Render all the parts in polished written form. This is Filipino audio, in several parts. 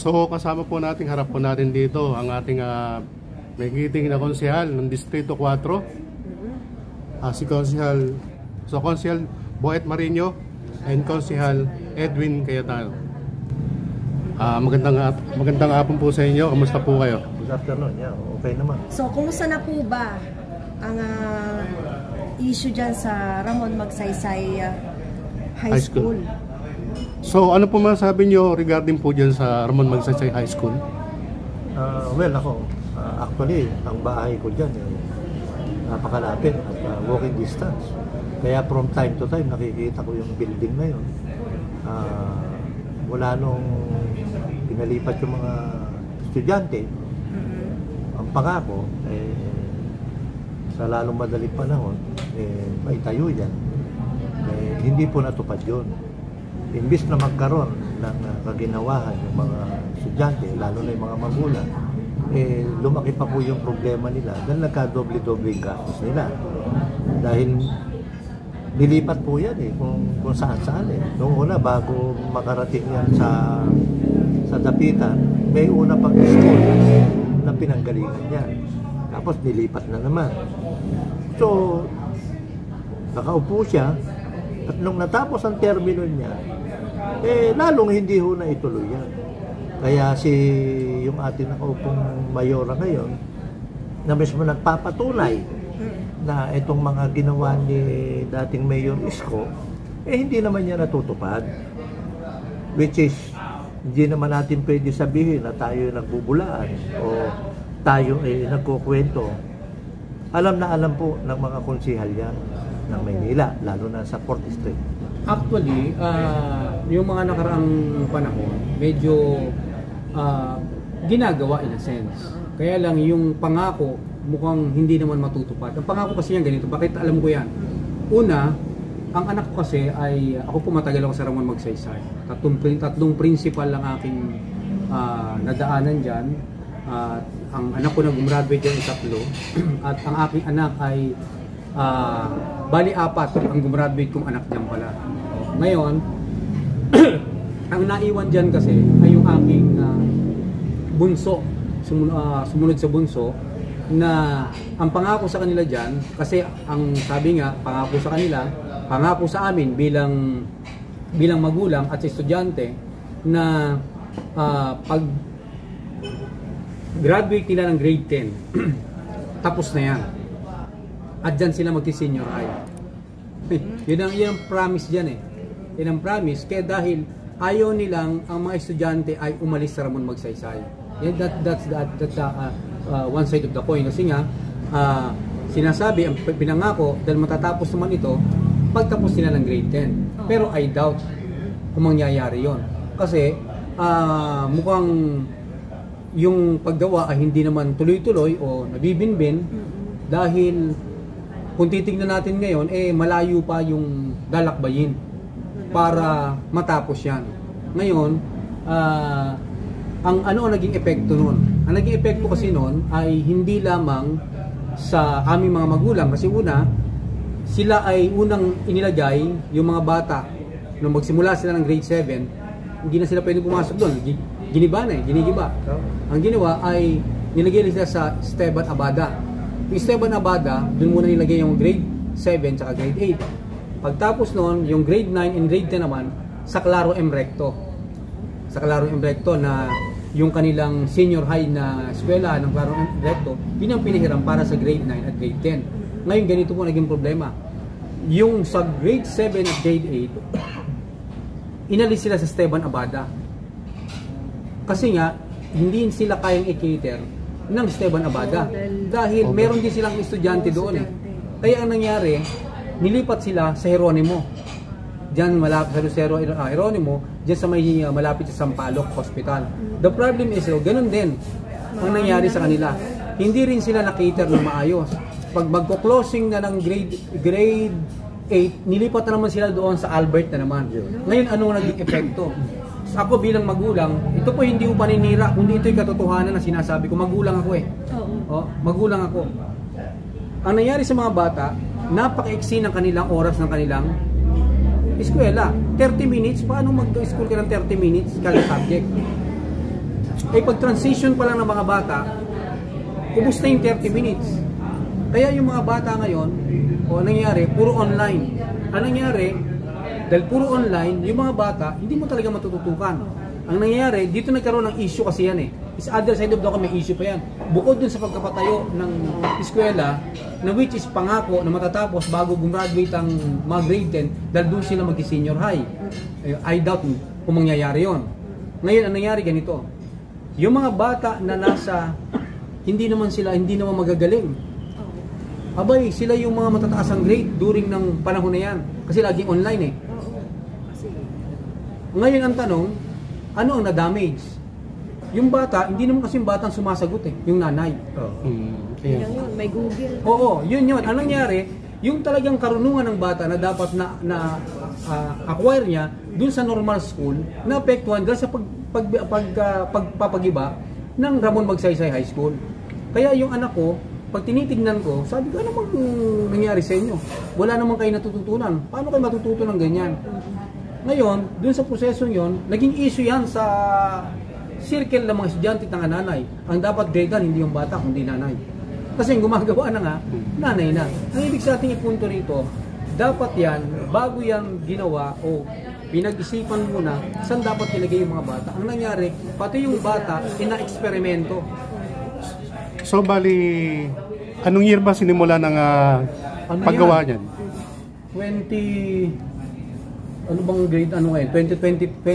So kasama po natin, harap po natin dito ang ating magigiting na konsehal ng Distrito 4. Si Konsehal, Konsehal Boet Marino and Konsehal Edwin Cayetano. Magandang hapon po sa inyo. Kamusta po kayo? Good afternoon. Yeah, okay naman. So, kumusta na po ba ang issue dyan sa Ramon Magsaysay High School? So, ano po masasabi nyo regarding po dyan sa Ramon Magsaysay High School? Well, ako, actually, ang bahay ko dyan, napakalapit at walking distance. Kaya from time to time, nakikita ko yung building na yun. Mula nung pinalipat yung mga estudyante, ang pangako, sa lalong madaling panahon, maitayo yan. Hindi po natupad yun. Imbis na magkaroon ng kaginawahan yung mga estudyante, lalo na yung mga magulang, lumaki pa po yung problema nila dahil nagka-doble-doble gastos nila. Dahil nilipat po yan kung saan-saan Noong una, bago makarating yan sa Dapitan, may una pang school na pinanggalingan niya. Tapos nilipat na naman. So, nakaupo siya at nung natapos ang termino niya, lalong hindi ho na ituloy yan. Kaya yung ating nakaupong mayora ngayon, na mismo nagpapatunay na itong mga ginawa ni dating Mayor Isko, hindi naman niya natutupad. Which is, hindi naman natin pwede sabihin na tayo nagbubulaan o tayo nagkukwento. Alam na alam po ng mga konsehal yan ng Maynila, lalo na sa 4th District. Actually, yung mga nakaraang panahon, medyo ginagawa in a sense. Kaya lang yung pangako, mukhang hindi naman matutupad. Ang pangako kasi yan ganito, bakit alam ko yan? Una, ang anak ko kasi ay, ako po matagal ako sa Ramon Magsaysay. Tatlong principal lang aking nadaanan dyan. Ang anak ko na gumraduate dyan ay 3. At ang aking anak ay bali 4 ang gumraduate kong anak dyan pala. Ngayon, ang naiwan dyan kasi ay yung aking bunso, sumunod sa bunso, na ang pangako sa kanila dyan, kasi ang sabi nga, pangako sa kanila, pangako sa amin bilang magulang at estudyante na pag graduate nila ng grade 10, tapos na yan. At dyan sila magti-senior high. Yun ang promise dyan Yun ang promise. Kaya dahil ayaw nilang ang mga estudyante ay umalis sa Ramon Magsaysay. That's one side of the coin. Kasi nga, sinasabi, ang pinangako, dahil matatapos naman ito, pagtapos nila ng grade 10. Pero I doubt kung mangyayari yon. Kasi mukhang yung paggawa ay hindi naman tuloy-tuloy o nabibinbin dahil kung titignan natin ngayon, malayo pa yung dalakbayin para matapos yan. Ngayon, ang naging epekto nun? Ang naging epekto kasi nun ay hindi lamang sa aming mga magulang. Kasi una, sila ay unang inilagay yung mga bata. Nung magsimula sila ng grade 7, hindi na sila pwede pumasok doon. Giniba. Ang ginawa ay nilagay sila sa Esteban Abada. Yung Esteban Abada, doon muna nilagay yung grade 7 at grade 8. Pagtapos noon, yung grade 9 and grade 10 naman, sa Claro M. Recto. Sa Claro M. Recto na yung kanilang senior high na eskwela ng Claro M. Recto, yun ang pinahiram para sa grade 9 at grade 10. Ngayon, ganito po naging problema. Yung sa grade 7 at grade 8, inalis sila sa Esteban Abada. Kasi nga, hindi sila kayang i-cater ng Esteban Abada. Dahil meron din silang estudyante doon Kaya ang nangyari, nilipat sila sa Jeronimo. Diyan malapit sa Jeronimo, diyan sa may malapit sa Sampaloc Hospital. The problem is, ganun din ang nangyari sa kanila. Hindi rin sila na-cater na maayos. Pag magko-closing na ng grade 8, nilipat na naman sila doon sa Albert na naman. Ngayon, ano naging epekto? Ako bilang magulang, ito po hindi ko paninira, kundi ito'y katotohanan na sinasabi ko. Magulang ako magulang ako. Ang nangyari sa mga bata, napaka-iksi ng kanilang oras ng kanilang eskwela. 30 minutes, paano mag-school ka ng 30 minutes kada subject? Eh pag transition pa lang ng mga bata, kumusta yung 30 minutes? Kaya yung mga bata ngayon, anong nangyari? Puro online. Anong nangyari? Dahil puro online, yung mga bata, hindi mo talaga matututukan. Ang nangyayari, dito nagkaroon ng issue kasi yan eh. Is other side of the coin, may issue pa yan. Bukod dun sa pagkapatayo ng eskwela, na which is pangako na matatapos bago gumraduate ang mga grade 10, dahil doon sila mag-senior high. I doubt kung mangyayari yon. Ngayon, ang nangyayari ganito. Yung mga bata na nasa, hindi naman magagaling. Abay, sila yung mga matataas ang grade during ng panahon na yan. Kasi laging online eh. Ngayon ang tanong, ano ang na-damage? Yung bata, hindi naman kasi yung batang sumasagot eh, yung nanay. Yan yun, may Google. Oo, yun. Anong nangyari? Yung talagang karunungan ng bata na dapat na acquire niya dun sa normal school, naapektuhan dahil sa pagpapagiba ng Ramon Magsaysay High School. Kaya yung anak ko, pag tinitignan ko, sabi ko, ano bang nangyari sa inyo? Wala naman kayo natututunan. Paano kayo matututo ng ganyan? Ngayon, dun sa prosesong yon, naging issue yan sa circle ng mga estudyante at ng nanay. Ang dapat gradean, hindi yung bata, kundi nanay. Kasi yung gumagawa na nga, nanay na. Ang ibig sa ating ipunto rito, dapat yan, bago yan ginawa o pinag-isipan muna, saan dapat ilagay yung mga bata. Ang nangyari, pati yung bata, ina-eksperimento. So bali, anong year ba sinimula ng paggawa niyan? 20 grade ngayon? 2025?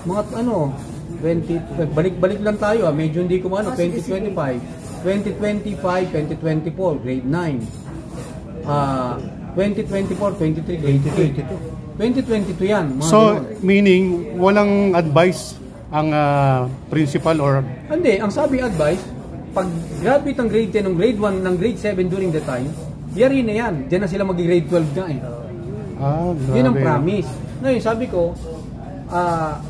Mga 20, balik lang tayo medyo hindi ko 2025, 2024, grade 9. 2024, 23, grade 8. 2022 yan. So, meaning, walang advice ang principal or... Hindi, ang sabi advice, pag graduate ng grade 10, ng grade 1, ng grade 7 during the time, yari na yan. Diyan na sila mag-grade 12 na eh. Yun ang promise. Ngayon, sabi ko,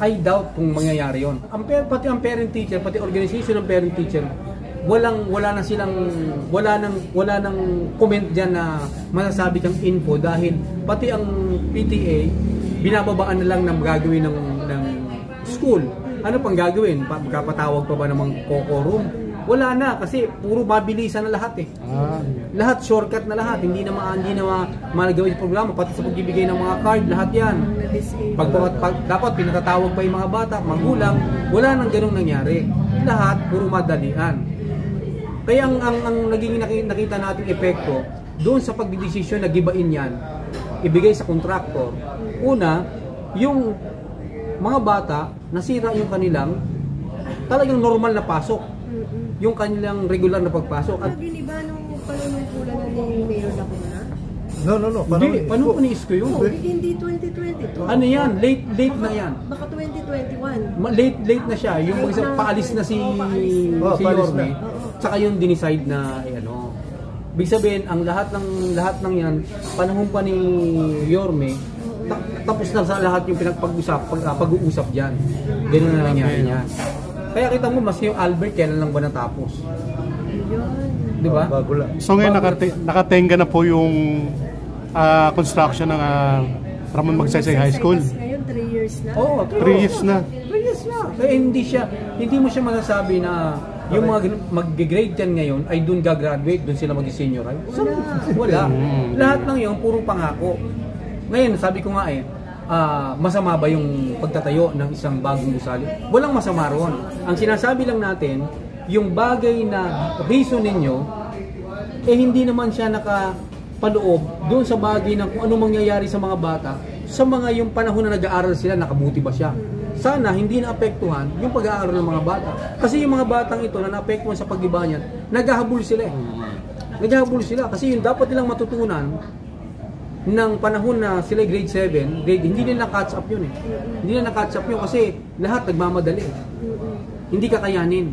I doubt kung mangyayari yun. Pati ang parent-teacher, pati organization ng parent-teacher, wala nang comment diyan na masasabi kang info dahil pati ang PTA binababaan na lang ng gagawin ng school. Ano pang gagawin? Magkapatawag pa ba namang COCO room? Wala na kasi puro mabilisan na lahat eh. Lahat shortcut na lahat, hindi na magagawin yung programa pati sa pagbibigay ng mga card, lahat 'yan. Dapat pinatatawag pa yung mga bata, magulang, wala nang ganung nangyari. Lahat puro madalian. Kaya ang naging nakita nating epekto doon sa pagdidesisyon na gibain 'yan, ibigay sa kontraktor. Una, yung mga bata nasira yung kanilang talagang normal na pasok. Yung kanilang regular na pagpasok. At giniba nung panunungkulan ni Mayor Lacuna? No. Hindi, paano Isko yun? Hindi 2022. Ano yan? Late na yan. Baka 2021. Late na siya. Yung paalis na si Yorme. Tsaka yung dinicide na Ibig sabihin, ang lahat ng yan, panahon pa ni Yorme, tapos na sa lahat yung pag-uusap dyan. Ganun na nangyari niya. Kaya kita mo, mas yung Albert, kailan lang ba natapos? Di ba? Bago lang. So ngayon, nakatenga na po yung construction ng Ramon Magsaysay High School. Ngayon, 3 years na. Oo, 3 years na. 3 years na. Kaya hindi mo siya masasabi na yung mga mag-grade 10 ngayon ay doon gagraduate, doon sila mag-senior high. Wala. Lahat lang yun, puro pangako. Ngayon, sabi ko nga masama ba yung pagtatayo ng isang bagong gusali? Walang masama roon. Ang sinasabi lang natin, yung bagay na reason ninyo, hindi naman siya nakapaloob doon sa bagay na kung ano mangyayari sa mga bata, sa mga yung panahon na nag-aaral sila, nakabuti ba siya? Sana hindi naapektuhan yung pag-aaral ng mga bata. Kasi yung mga batang ito na naapektuhan sa pag-iba niyan, naghahabol sila Naghahabol sila kasi yung dapat nilang matutunan ng panahon na sila grade 7, hindi nila na-catch up yun Hindi nila na-catch up yun kasi lahat nagmamadali. Hindi kakayanin.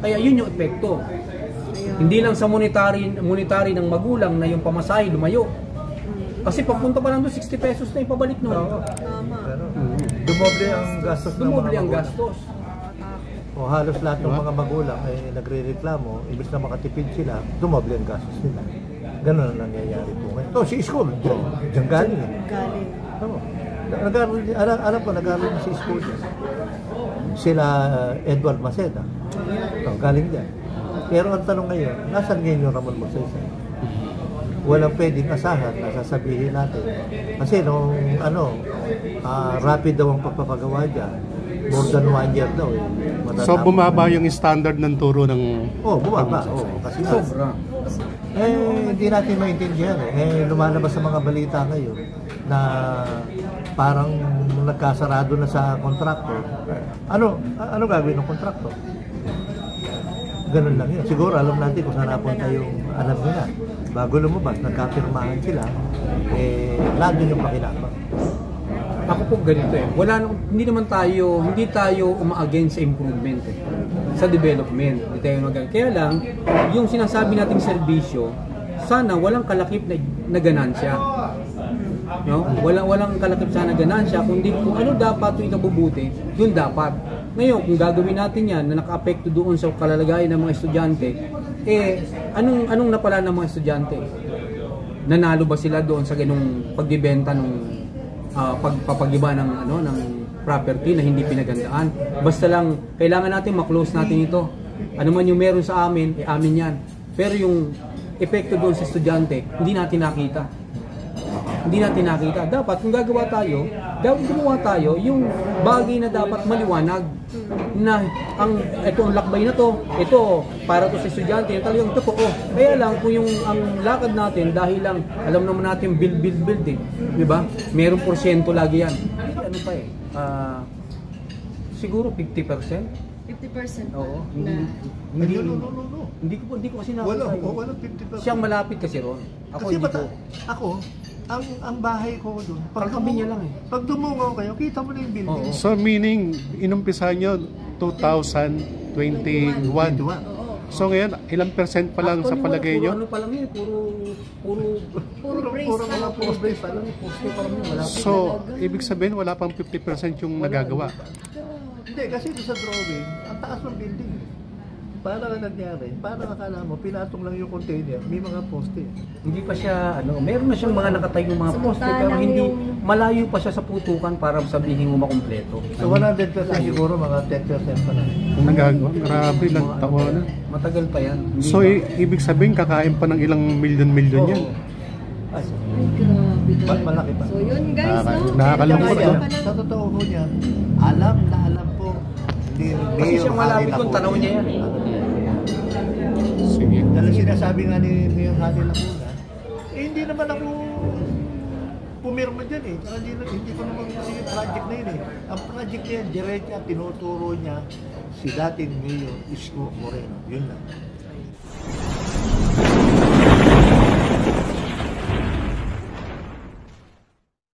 Kaya yun yung epekto. Hindi lang sa monetary ng magulang na yung pamasahe lumayo. Kasi pagpunta pa lang doon, 60 pesos na ipabalik nun. Tama. Dumoble ang gastos ng mga Dumoble ang magulang. gastos. O halos lahat ng mga magulang ay nagre-reklamo, imbes na makatipid sila, dumoble ang gastos nila. Ganun ang nangyayari po ngayon. Si school, diyan galing. Galing. Alam ko, nag-aaral sa school dyan. Sila Edward Maceda. Galing dyan. Pero ang tanong ngayon, nasan ngayon yung Ramon Magsaysay? Walang pwedeng asahan na sasabihin natin. Kasi nung rapid daw ang pagpapagawa dyan. More than 1 year daw. So bumaba yung standard ng turo ng... Bumaba. Kasi Sobra. hindi natin maintindihan lumalabas sa mga balita ngayon na parang nagkasarado na sa kontraktor. Ano gagawin ng kontraktor? Ganun lang yun. Siguro alam natin kung saan napunta yung alam nila. Bago lumabas, nagkapirmahan sila, lalo yung pakinabang. Ako po ganito hindi tayo uma-against sa improvement sa development. Hindi tayo kaya lang, yung sinasabi nating serbisyo, sana walang kalakip na ganansya. No? Walang kalakip sana ganansya, kundi kung ano dapat yung ikabubuti, yun dapat. Ngayon, kung gagawin natin yan na naka-apekto doon sa kalalagayan ng mga estudyante, anong napala ng mga estudyante? Nanalo ba sila doon sa ganung pagbibenta ng pagpapagiba ng property na hindi pinagandaan? Basta lang kailangan natin ma-close natin ito. Ano man yung meron sa amin, amin yan. Pero yung epekto doon sa estudyante, hindi natin nakita. Dapat kung gagawa tayo yung bagay na dapat maliwanag na ang lakbay na to, ito para to sa estudyante, yung talagang totoo. Kaya lang kung ang lakad natin dahil lang alam naman natin build di ba? Merong porsyento lagi yan. Siguro 50%. 50% Oo. Hindi ko kasi nakita. Wala 50%. Siyang malapit kasi ron. Ang bahay ko doon, Pagkabi niya lang pag dumungaw kayo, kita mo na yung building. Oo. So meaning, inumpisa nyo 2021. So ngayon, ilang percent pa lang sa palagay nyo? Ano pa lang yun, Puro brace pa lang. So, ibig sabihin, wala pang 50% yung nagagawa. Hindi, kasi sa drawing, ang taas ng building. Para nangyari, para akala mo, pinatong lang yung container, may mga poste. Hindi pa siya, meron na siyang mga nakatayong mga poste, pero hindi, malayo pa siya sa putukan para sabihin mo makumpleto. So 100% siguro, mga 10% pa lang. Kung nagagawa, grabe, ilang taon na. Matagal pa yan. So, ibig sabihin, kakain pa ng ilang milyon-milyon yan. Ay, grabe. malaki pa. So yun guys, Nakakalungkot Kaya na. Sa totoo po niya, alam po. Kasi siya malapit kung tanaw niya yan. Sige. Dahil sinasabi nga ni Mayor Hadi Lacuna, hindi naman ako pumirma dyan Saka hindi ko naman kasi yung project na yun Ang project na yan, diretso tinuturo niya si dating Mayor Isko Moreno. Yun lang.